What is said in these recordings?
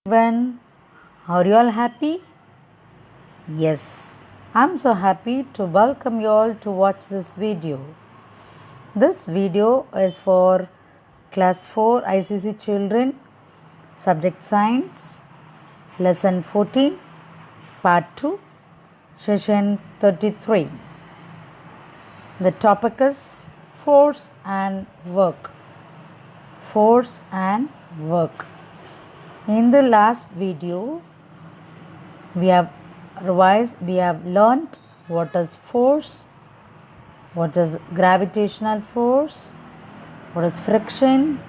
Everyone, are you all happy? Yes, I'm so happy to welcome you all to watch this video. This video is for class 4 ICC children, subject science, lesson 14, part 2, session 33. The topic is force and work. Force and work. In the last video, we have learnt what is force, what is gravitational force, what is friction,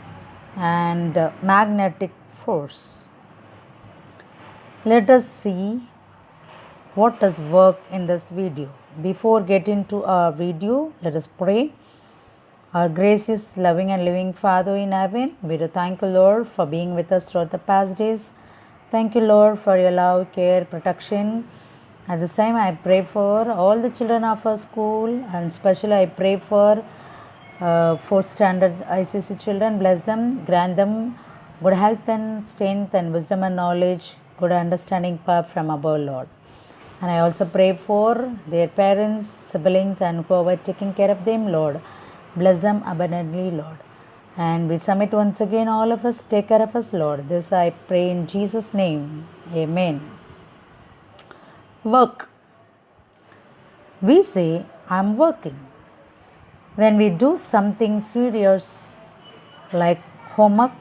and magnetic force. Let us see what is work in this video. Before getting to our video, let us pray. Our gracious, loving and living Father in heaven, we do thank you, Lord, for being with us throughout the past days. Thank you, Lord, for your love, care, protection. At this time, I pray for all the children of our school, and especially I pray for 4th standard ICC children. Bless them, grant them good health and strength and wisdom and knowledge, good understanding power from above, Lord. And I also pray for their parents, siblings, and whoever taking care of them, Lord. Bless them abundantly, Lord. And we submit once again, all of us, take care of us, Lord. This I pray in Jesus' name. Amen. Work. We say, I'm working. When we do something serious like homework,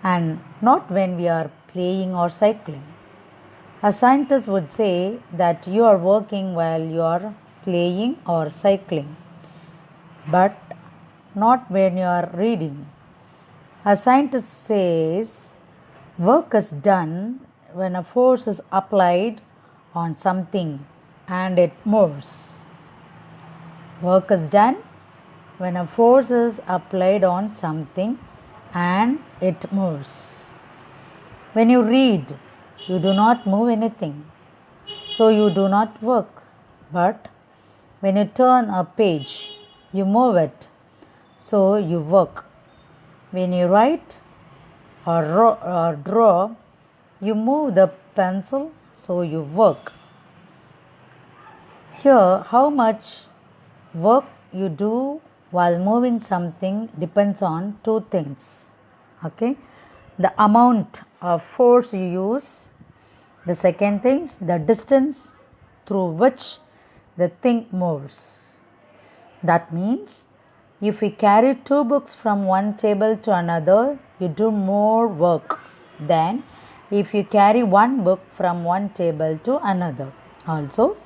and not when we are playing or cycling. A scientist would say that you are working while you are playing or cycling, but not when you are reading. A scientist says work is done when a force is applied on something and it moves. Work is done when a force is applied on something and it moves. When you read, you do not move anything, so you do not work. But when you turn a page, you move it, so you work. When you write or draw, you move the pencil, so you work. Here, how much work you do while moving something depends on two things. Okay, the amount of force you use. The second thing is the distance through which the thing moves. That means if we carry 2 books from one table to another, you do more work than if you carry 1 book from one table to another. Also,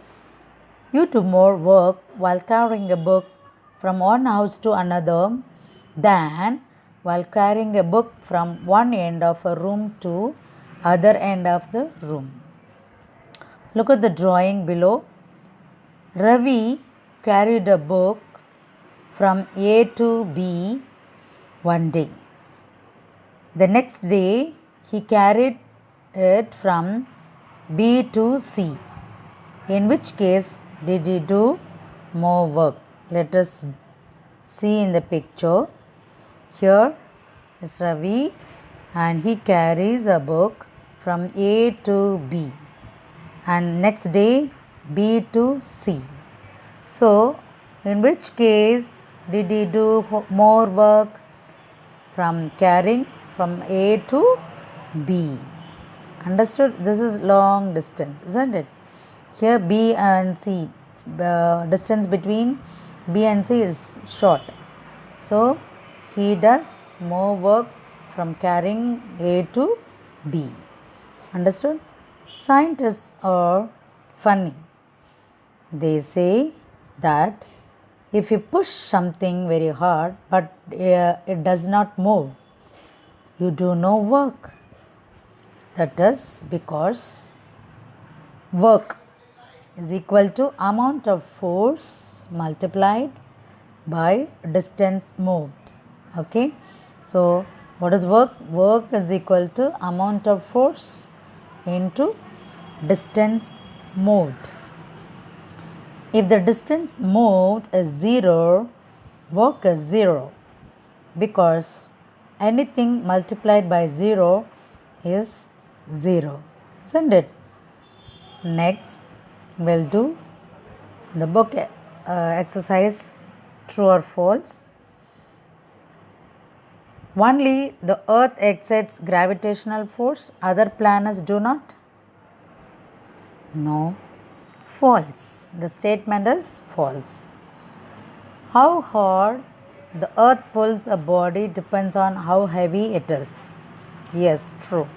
you do more work while carrying a book from one house to another than while carrying a book from one end of a room to other end of the room. Look at the drawing below. Ravi carried a book from A to B one day. The next day, he carried it from B to C. In which case did he do more work? Let us see in the picture. Here is Ravi and he carries a book from A to B and next day B to C. So, in which case did he do more work? From carrying from A to B. Understood? This is long distance, isn't it? Here B and C, distance between B and C is short. So, he does more work from carrying A to B. Understood? Scientists are funny. They say that if you push something very hard but it does not move, you do no work. That is because work is equal to amount of force multiplied by distance moved. Okay, so what is work? Work is equal to amount of force into distance moved. If the distance moved is 0, work is 0, because anything multiplied by 0 is 0. Isn't it? Next, we'll do the book exercise true or false. Only the earth exerts gravitational force, other planets do not? No. False. The statement is false. How hard the earth pulls a body depends on how heavy it is. Yes, true.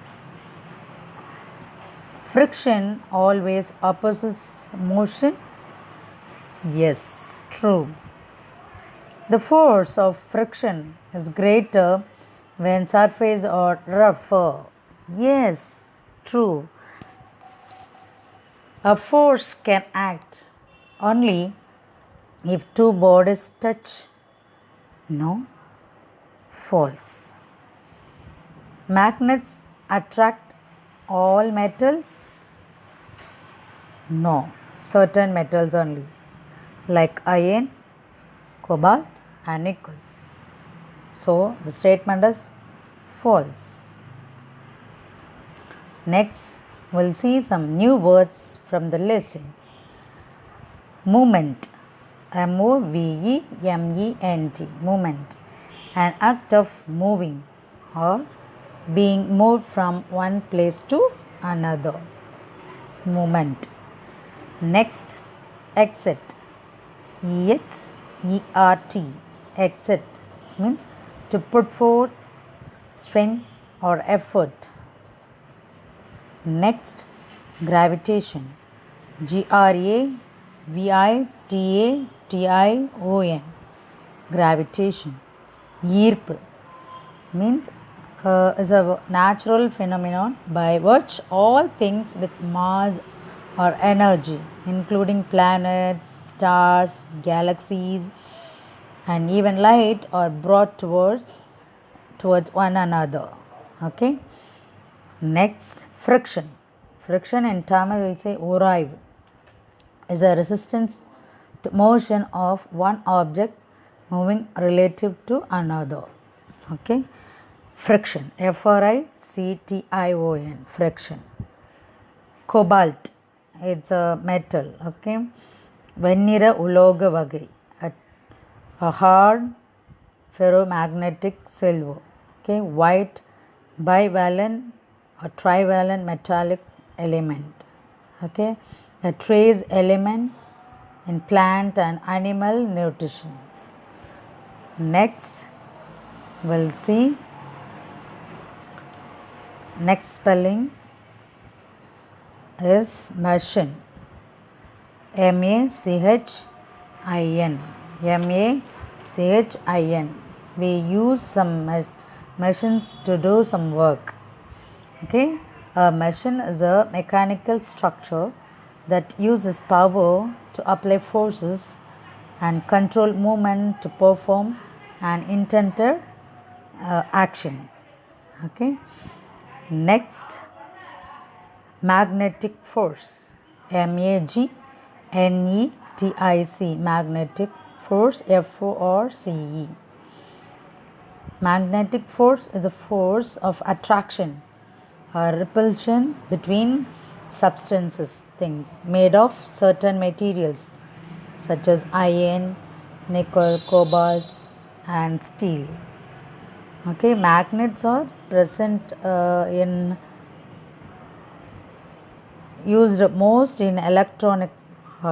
Friction always opposes motion. Yes, true. The force of friction is greater when surfaces are rougher. Yes, true. A force can act only if two bodies touch. No, false. Magnets attract all metals. No, certain metals only, like iron, cobalt and nickel. So the statement is false. Next, we'll see some new words from the lesson. Movement. M-O-V-E-M-E-N-T. Movement. An act of moving or being moved from one place to another. Movement. Next, exit. E-X-E-R-T. Exit means to put forth strength or effort. Next, gravitation. Gravitation. Gravitation. Yirp means is a natural phenomenon by which all things with mass or energy, including planets, stars, galaxies, and even light, are brought towards one another. Okay. Next, friction. Friction in Tamil will say uraiv, is a resistance to motion of one object moving relative to another. Okay. Friction. F-R-I-C-T-I-O-N. Friction. Cobalt. It's a metal. Okay. Vennira uloga vagai. A hard ferromagnetic silver. Okay. White bivalent or trivalent metallic element. Okay. A trace element in plant and animal nutrition. Next, we'll see next spelling is machine. M-A-C-H-I-N. M-A-C-H-I-N. We use some machines to do some work. Okay. A machine is a mechanical structure that uses power to apply forces and control movement to perform an intended action. Okay. Next, magnetic force. M-A-G-N-E-T-I-C. Magnetic force. F-O-R-C-E. Magnetic force is the force of attraction or repulsion between substances, things made of certain materials such as iron, nickel, cobalt and steel. Okay, magnets are present used most in electronic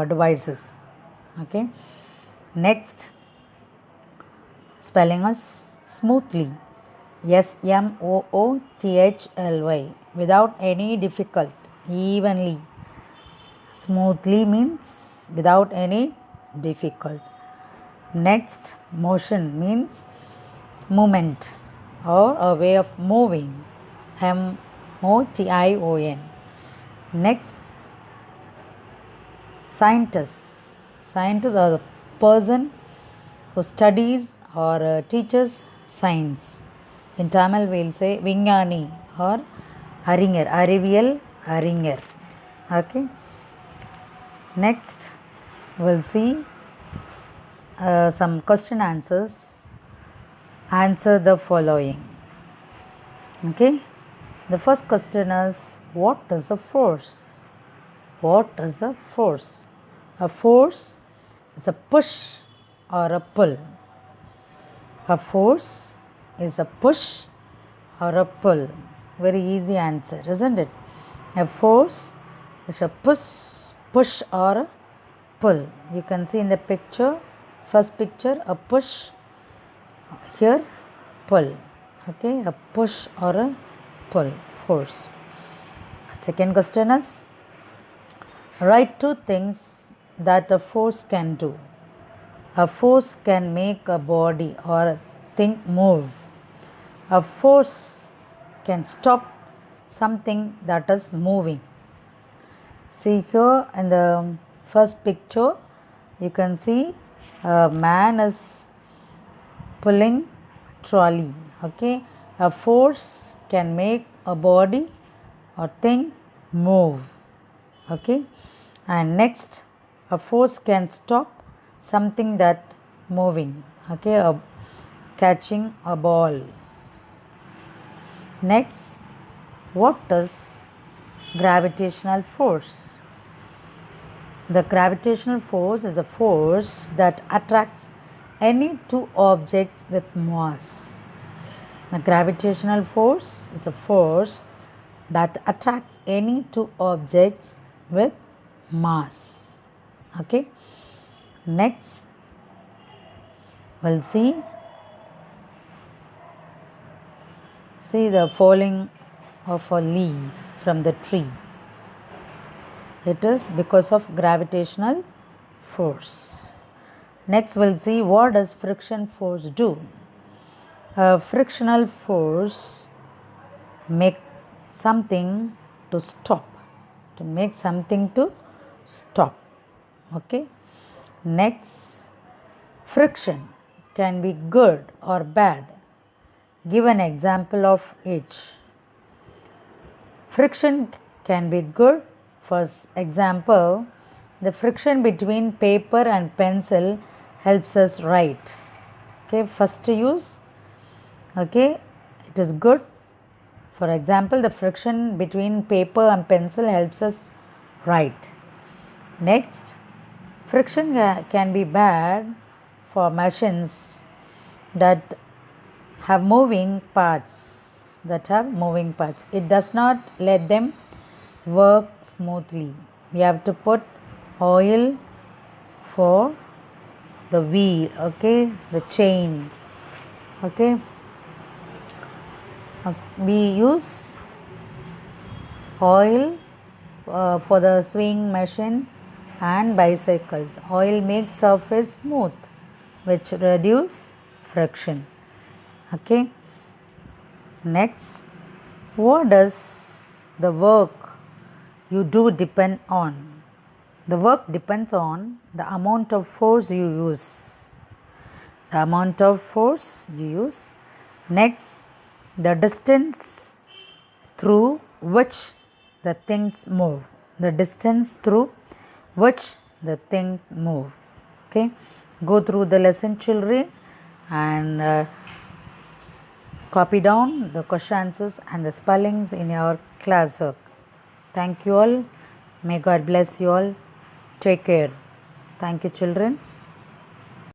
devices. Okay. Next, spelling is smoothly. S-M-O-O-T-H-L-Y. Without any difficulty, evenly. Smoothly means without any difficulty. Next, motion means movement or a way of moving. M-O-T-I-O-N. Next, scientists. Scientists are the person who studies or teaches science. In Tamil we will say Vignani or Aringer, Ariviyal Aringer. Okay. Next, we'll see some question answers. Answer the following. Okay. The first question is, what is a force? What is a force? A force is a push or a pull. A force is a push or a pull. Very easy answer, isn't it? A force is a push or a pull. You can see in the picture, first picture, a push, here pull. Okay, a push or a pull, force. Second question is, write two things that a force can do. A force can make a body or a thing move. A force can stop something that is moving. See here in the first picture, you can see a man is pulling trolley. Okay, a force can make a body or thing move. Okay, and next, a force can stop something that moving. Okay, catching a ball. Next, what is gravitational force? The gravitational force is a force that attracts any two objects with mass. The gravitational force is a force that attracts any two objects with mass. Okay. Next, we'll see the falling of a leaf from the tree. It is because of gravitational force. Next, we'll see what does friction force do. A frictional force make something to stop, to make something to stop. Okay. Next, friction can be good or bad. Give an example of each. Friction can be good. For example, the friction between paper and pencil helps us write. Okay, first use. Okay, it is good. For example, the friction between paper and pencil helps us write. Next, friction can be bad for machines that have moving parts. It does not let them work smoothly. We have to put oil for the wheel, okay, the chain. Okay, we use oil for the swing machines and bicycles. Oil makes surface smooth, which reduce friction. Okay. Next, what does the work you do depend on? The work depends on the amount of force you use. Next, the distance through which the things move. Okay. Go through the lesson, children, and copy down the question answers and the spellings in your classwork. Thank you all. May God bless you all. Take care. Thank you, children.